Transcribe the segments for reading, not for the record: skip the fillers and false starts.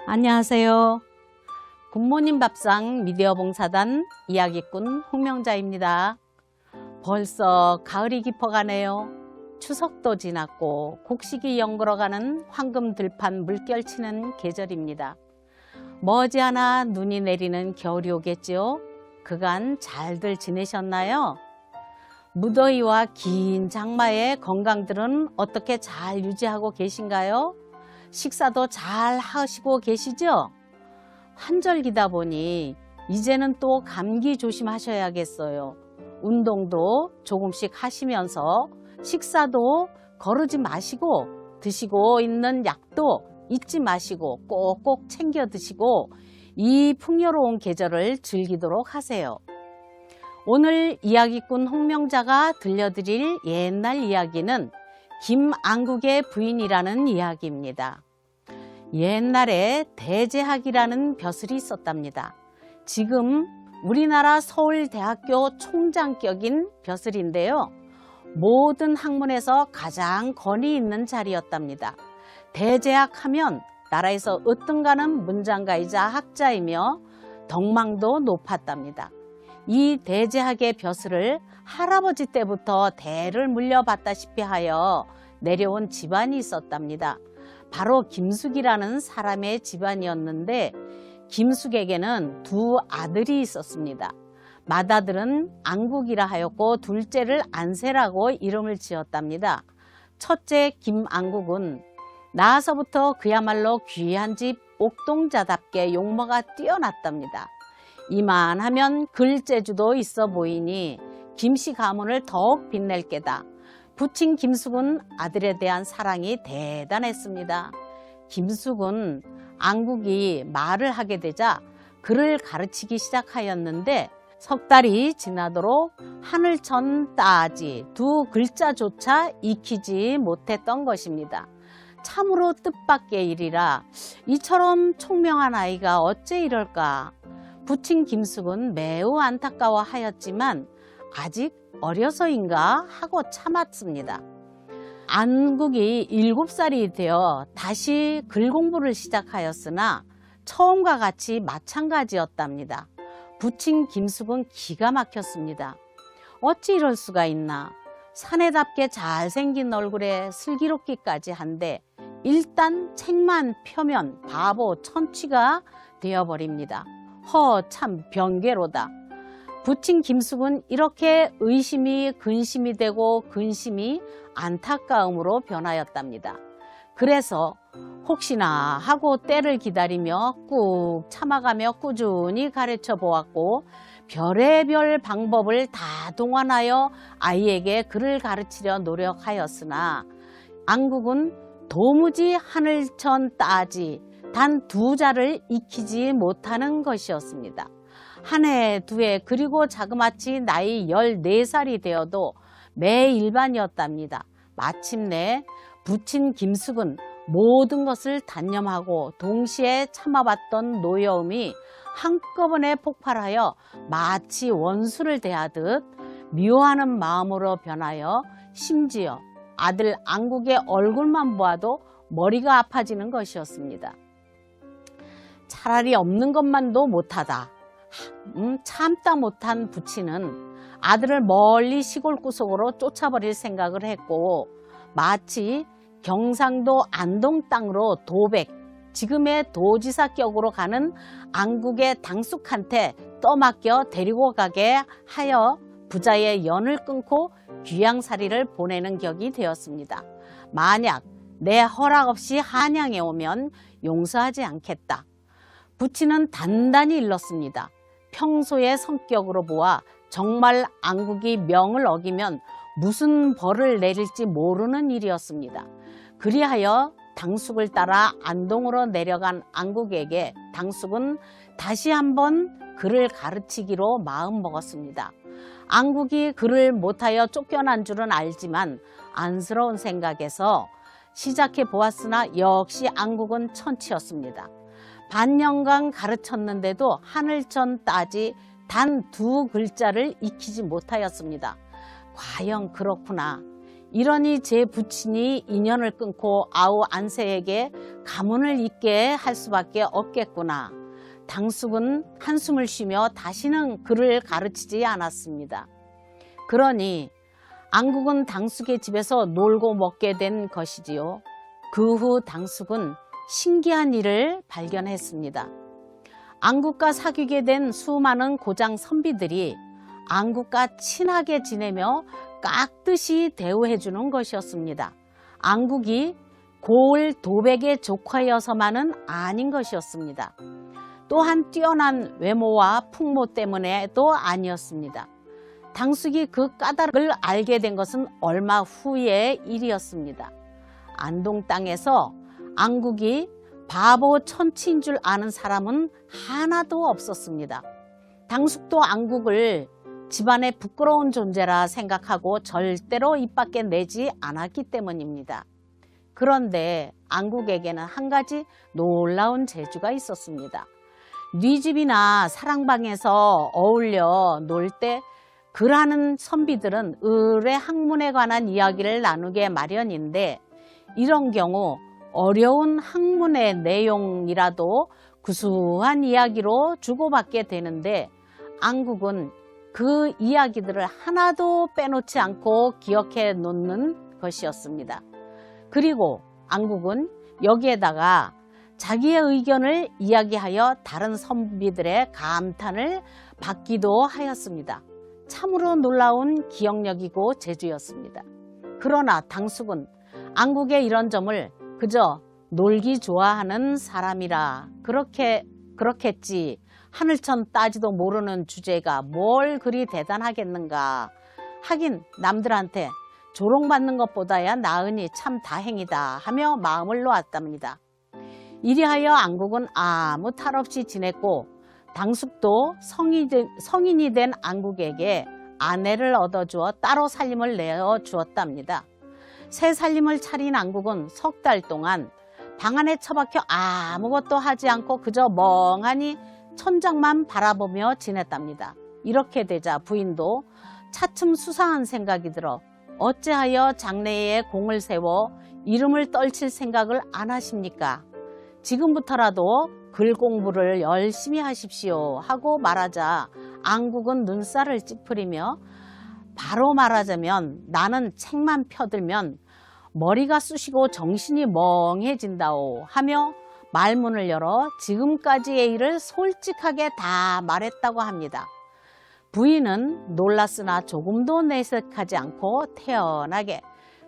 안녕하세요. 굿모닝 밥상 미디어 봉사단 이야기꾼 홍명자입니다. 벌써 가을이 깊어가네요. 추석도 지났고 곡식이 연걸어가는 황금 들판 물결치는 계절입니다. 머지않아 눈이 내리는 겨울이 오겠지요. 그간 잘들 지내셨나요? 무더위와 긴 장마의 건강들은 어떻게 잘 유지하고 계신가요? 식사도 잘 하시고 계시죠? 환절기다 보니 이제는 또 감기 조심하셔야겠어요. 운동도 조금씩 하시면서 식사도 거르지 마시고 드시고 있는 약도 잊지 마시고 꼭꼭 챙겨 드시고 이 풍요로운 계절을 즐기도록 하세요. 오늘 이야기꾼 홍명자가 들려드릴 옛날 이야기는 김안국의 부인이라는 이야기입니다. 옛날에 대제학이라는 벼슬이 있었답니다. 지금 우리나라 서울대학교 총장격인 벼슬인데요. 모든 학문에서 가장 권위 있는 자리였답니다. 대제학 하면 나라에서 으뜸가는 문장가이자 학자이며 덕망도 높았답니다. 이 대제학의 벼슬을 할아버지 때부터 대를 물려받다시피 하여 내려온 집안이 있었답니다. 바로 김숙이라는 사람의 집안이었는데 김숙에게는 두 아들이 있었습니다. 맏아들은 안국이라 하였고 둘째를 안세라고 이름을 지었답니다. 첫째 김안국은 나서부터 그야말로 귀한 집 옥동자답게 용모가 뛰어났답니다. 이만하면 글재주도 있어 보이니 김씨 가문을 더욱 빛낼 게다. 부친 김숙은 아들에 대한 사랑이 대단했습니다. 김숙은 안국이 말을 하게 되자 글을 가르치기 시작하였는데 석 달이 지나도록 하늘천 따지 두 글자조차 익히지 못했던 것입니다. 참으로 뜻밖의 일이라 이처럼 총명한 아이가 어째 이럴까. 부친 김숙은 매우 안타까워하였지만 아직 어려서인가 하고 참았습니다. 안국이 7살이 되어 다시 글 공부를 시작하였으나 처음과 같이 마찬가지였답니다. 부친 김숙은 기가 막혔습니다. 어찌 이럴 수가 있나. 사내답게 잘생긴 얼굴에 슬기롭기까지 한데 일단 책만 펴면 바보 천취가 되어버립니다. 참 병괴로다. 부친 김숙은 이렇게 의심이 근심이 되고 근심이 안타까움으로 변하였답니다. 그래서 혹시나 하고 때를 기다리며 꾹 참아가며 꾸준히 가르쳐 보았고 별의별 방법을 다 동원하여 아이에게 글을 가르치려 노력하였으나 안국은 도무지 하늘천 따지 단 두 자를 익히지 못하는 것이었습니다. 한 해, 두 해, 그리고 자그마치 나이 14살이 되어도 매일반이었답니다. 마침내 부친 김숙은 모든 것을 단념하고 동시에 참아봤던 노여움이 한꺼번에 폭발하여 마치 원수를 대하듯 미워하는 마음으로 변하여 심지어 아들 안국의 얼굴만 보아도 머리가 아파지는 것이었습니다. 차라리 없는 것만도 못하다. 참다 못한 부친은 아들을 멀리 시골 구석으로 쫓아버릴 생각을 했고 마치 경상도 안동 땅으로 도백, 지금의 도지사격으로 가는 안국의 당숙한테 떠맡겨 데리고 가게 하여 부자의 연을 끊고 귀양살이를 보내는 격이 되었습니다. 만약 내 허락 없이 한양에 오면 용서하지 않겠다. 부친은 단단히 일렀습니다. 평소의 성격으로 보아 정말 안국이 명을 어기면 무슨 벌을 내릴지 모르는 일이었습니다. 그리하여 당숙을 따라 안동으로 내려간 안국에게 당숙은 다시 한번 글을 가르치기로 마음먹었습니다. 안국이 글을 못하여 쫓겨난 줄은 알지만 안쓰러운 생각에서 시작해 보았으나 역시 안국은 천치였습니다. 반년간 가르쳤는데도 하늘천 따지 단 두 글자를 익히지 못하였습니다. 과연 그렇구나. 이러니 제 부친이 인연을 끊고 아우 안새에게 가문을 잇게 할 수밖에 없겠구나. 당숙은 한숨을 쉬며 다시는 그를 가르치지 않았습니다. 그러니 안국은 당숙의 집에서 놀고 먹게 된 것이지요. 그 후 당숙은 신기한 일을 발견했습니다. 안국과 사귀게 된 수많은 고장 선비들이 안국과 친하게 지내며 깍듯이 대우해 주는 것이었습니다. 안국이 고을 도백의 조카여서만은 아닌 것이었습니다. 또한 뛰어난 외모와 풍모 때문에도 아니었습니다. 당숙이 그 까닭을 알게 된 것은 얼마 후의 일이었습니다. 안동 땅에서 안국이 바보 천치인 줄 아는 사람은 하나도 없었습니다. 당숙도 안국을 집안의 부끄러운 존재라 생각하고 절대로 입 밖에 내지 않았기 때문입니다. 그런데 안국에게는 한 가지 놀라운 재주가 있었습니다. 네 집이나 사랑방에서 어울려 놀 때 글하는 선비들은 을의 학문에 관한 이야기를 나누게 마련인데, 이런 경우 어려운 학문의 내용이라도 구수한 이야기로 주고받게 되는데, 안국은 그 이야기들을 하나도 빼놓지 않고 기억해 놓는 것이었습니다. 그리고 안국은 여기에다가 자기의 의견을 이야기하여 다른 선비들의 감탄을 받기도 하였습니다. 참으로 놀라운 기억력이고 재주였습니다. 그러나 당숙은 안국의 이런 점을 그저 놀기 좋아하는 사람이라 그렇겠지, 하늘천 따지도 모르는 주제가 뭘 그리 대단하겠는가, 하긴 남들한테 조롱받는 것보다야 나으니 참 다행이다 하며 마음을 놓았답니다. 이리하여 안국은 아무 탈 없이 지냈고, 당숙도 성인이 된 안국에게 아내를 얻어주어 따로 살림을 내어주었답니다. 새 살림을 차린 안국은 석 달 동안 방 안에 처박혀 아무것도 하지 않고 그저 멍하니 천장만 바라보며 지냈답니다. 이렇게 되자 부인도 차츰 수상한 생각이 들어 어찌하여 장래에 공을 세워 이름을 떨칠 생각을 안 하십니까? 지금부터라도 글 공부를 열심히 하십시오 하고 말하자 안국은 눈살을 찌푸리며, 바로 말하자면 나는 책만 펴들면 머리가 쑤시고 정신이 멍해진다오 하며 말문을 열어 지금까지의 일을 솔직하게 다 말했다고 합니다. 부인은 놀랐으나 조금도 내색하지 않고 태연하게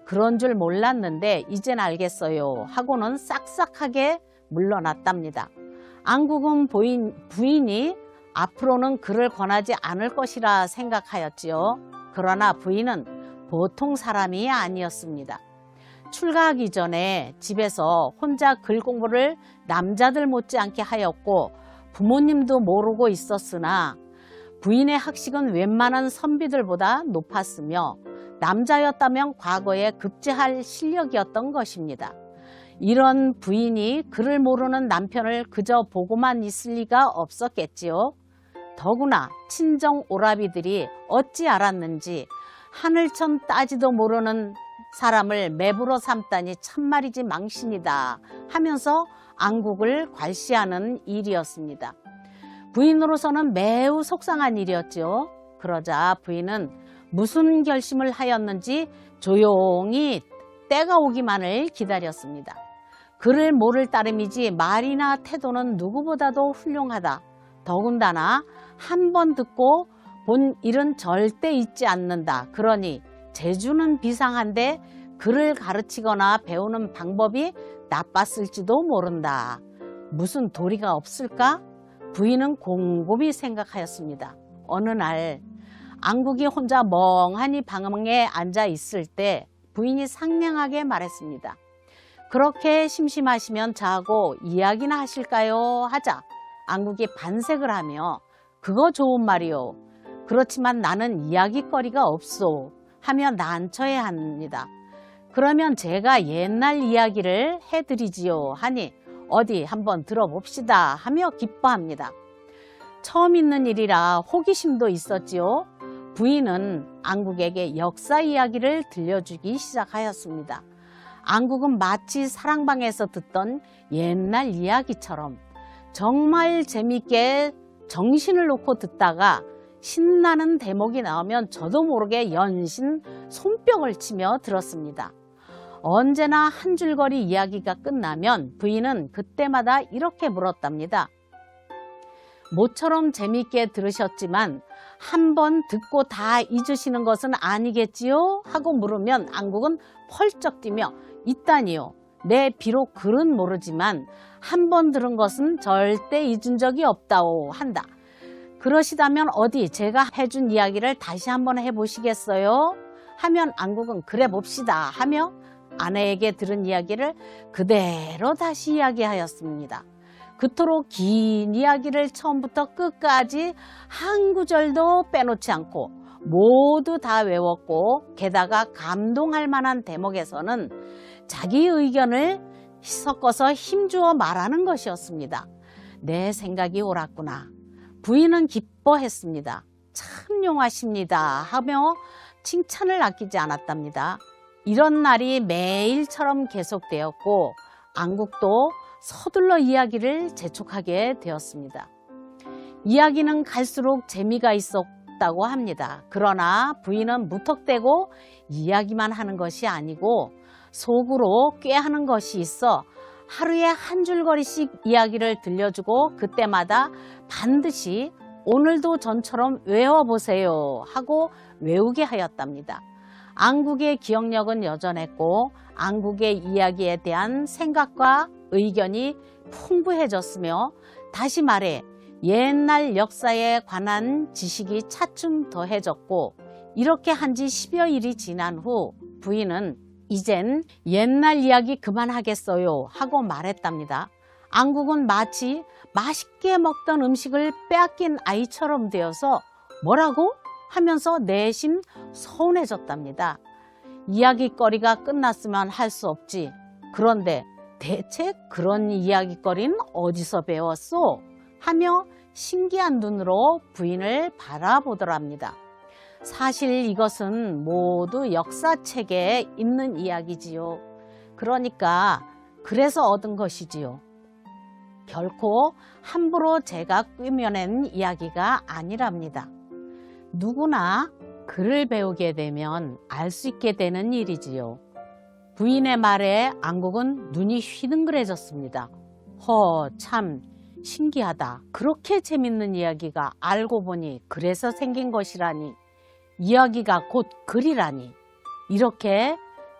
그런 줄 몰랐는데 이젠 알겠어요 하고는 싹싹하게 물러났답니다. 안국은 부인이 앞으로는 그를 권하지 않을 것이라 생각하였지요. 그러나 부인은 보통 사람이 아니었습니다. 출가하기 전에 집에서 혼자 글 공부를 남자들 못지않게 하였고 부모님도 모르고 있었으나 부인의 학식은 웬만한 선비들보다 높았으며 남자였다면 과거에 급제할 실력이었던 것입니다. 이런 부인이 글을 모르는 남편을 그저 보고만 있을 리가 없었겠지요. 더구나 친정 오라비들이 어찌 알았는지 하늘천 따지도 모르는 사람을 매부로 삼다니 참말이지 망신이다 하면서 안국을 괄시하는 일이었습니다. 부인으로서는 매우 속상한 일이었죠. 그러자 부인은 무슨 결심을 하였는지 조용히 때가 오기만을 기다렸습니다. 글을 모를 따름이지 말이나 태도는 누구보다도 훌륭하다. 더군다나 한 번 듣고 본 일은 절대 잊지 않는다. 그러니 재주는 비상한데 글을 가르치거나 배우는 방법이 나빴을지도 모른다. 무슨 도리가 없을까? 부인은 곰곰이 생각하였습니다. 어느 날 안국이 혼자 멍하니 방에 앉아 있을 때 부인이 상냥하게 말했습니다. 그렇게 심심하시면 저하고 이야기나 하실까요? 하자 안국이 반색을 하며 그거 좋은 말이요. 그렇지만 나는 이야기거리가 없소 하며 난처해 합니다. 그러면 제가 옛날 이야기를 해드리지요 하니 어디 한번 들어봅시다 하며 기뻐합니다. 처음 있는 일이라 호기심도 있었지요. 부인은 안국에게 역사 이야기를 들려주기 시작하였습니다. 안국은 마치 사랑방에서 듣던 옛날 이야기처럼 정말 재밌게 정신을 놓고 듣다가 신나는 대목이 나오면 저도 모르게 연신 손뼉을 치며 들었습니다. 언제나 한 줄거리 이야기가 끝나면 부인은 그때마다 이렇게 물었답니다. 모처럼 재미있게 들으셨지만 한 번 듣고 다 잊으시는 것은 아니겠지요? 하고 물으면 안국은 펄쩍 뛰며 있다니요. 네, 비록 글은 모르지만 한 번 들은 것은 절대 잊은 적이 없다오 한다. 그러시다면 어디 제가 해준 이야기를 다시 한번 해보시겠어요? 하면 안국은 그래 봅시다 하며 아내에게 들은 이야기를 그대로 다시 이야기하였습니다. 그토록 긴 이야기를 처음부터 끝까지 한 구절도 빼놓지 않고 모두 다 외웠고 게다가 감동할 만한 대목에서는 자기 의견을 섞어서 힘주어 말하는 것이었습니다. 내 생각이 옳았구나. 부인은 기뻐했습니다. 참 용하십니다 하며 칭찬을 아끼지 않았답니다. 이런 날이 매일처럼 계속되었고 안국도 서둘러 이야기를 재촉하게 되었습니다. 이야기는 갈수록 재미가 있었다고 합니다. 그러나 부인은 무턱대고 이야기만 하는 것이 아니고 속으로 꾀하는 것이 있어 하루에 한 줄거리씩 이야기를 들려주고 그때마다 반드시 오늘도 전처럼 외워보세요 하고 외우게 하였답니다. 안국의 기억력은 여전했고 안국의 이야기에 대한 생각과 의견이 풍부해졌으며 다시 말해 옛날 역사에 관한 지식이 차츰 더해졌고 이렇게 한 지 10여 일이 지난 후 부인은 이젠 옛날 이야기 그만하겠어요 하고 말했답니다. 안국은 마치 맛있게 먹던 음식을 빼앗긴 아이처럼 되어서 뭐라고? 하면서 내심 서운해졌답니다. 이야기거리가 끝났으면 할 수 없지. 그런데 대체 그런 이야기거리는 어디서 배웠소? 하며 신기한 눈으로 부인을 바라보더랍니다. 사실 이것은 모두 역사책에 있는 이야기지요. 그러니까 그래서 얻은 것이지요. 결코 함부로 제가 꾸며낸 이야기가 아니랍니다. 누구나 글을 배우게 되면 알 수 있게 되는 일이지요. 부인의 말에 안국은 눈이 휘둥그레졌습니다. 참 신기하다. 그렇게 재밌는 이야기가 알고 보니 그래서 생긴 것이라니. 이야기가 곧 글이라니. 이렇게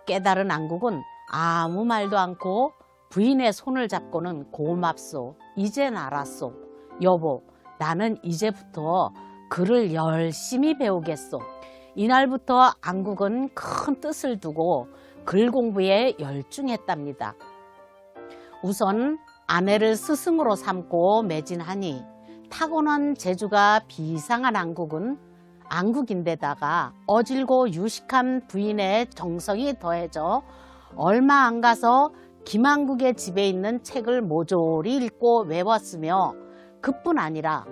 깨달은 안국은 아무 말도 않고 부인의 손을 잡고는 고맙소. 이젠 알았소. 여보, 나는 이제부터 글을 열심히 배우겠소. 이날부터 안국은 큰 뜻을 두고 글 공부에 열중했답니다. 우선 아내를 스승으로 삼고 매진하니 타고난 재주가 비상한 안국인데다가 어질고 유식한 부인의 정성이 더해져 얼마 안 가서 김안국의 집에 있는 책을 모조리 읽고 외웠으며 그뿐 아니라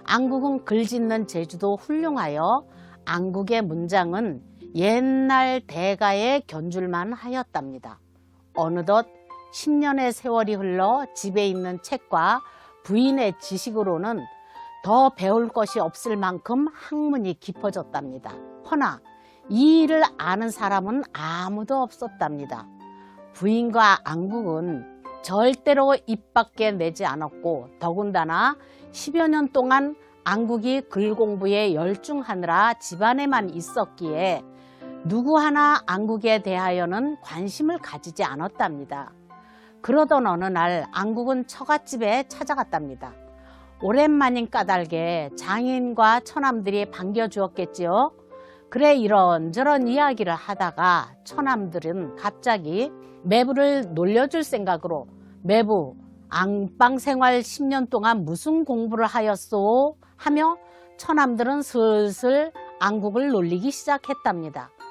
안국은 글 짓는 재주도 훌륭하여 안국의 문장은 옛날 대가에 견줄만 하였답니다. 어느덧 10년의 세월이 흘러 집에 있는 책과 부인의 지식으로는 더 배울 것이 없을 만큼 학문이 깊어졌답니다. 허나 이 일을 아는 사람은 아무도 없었답니다. 부인과 안국은 절대로 입 밖에 내지 않았고 더군다나 10여 년 동안 안국이 글 공부에 열중하느라 집안에만 있었기에 누구 하나 안국에 대하여는 관심을 가지지 않았답니다. 그러던 어느 날 안국은 처갓집에 찾아갔답니다. 오랜만인 까닭에 장인과 처남들이 반겨주었겠지요. 그래 이런저런 이야기를 하다가 처남들은 갑자기 매부를 놀려줄 생각으로 매부 안방 생활 10년 동안 무슨 공부를 하였소? 하며 처남들은 슬슬 안국을 놀리기 시작했답니다.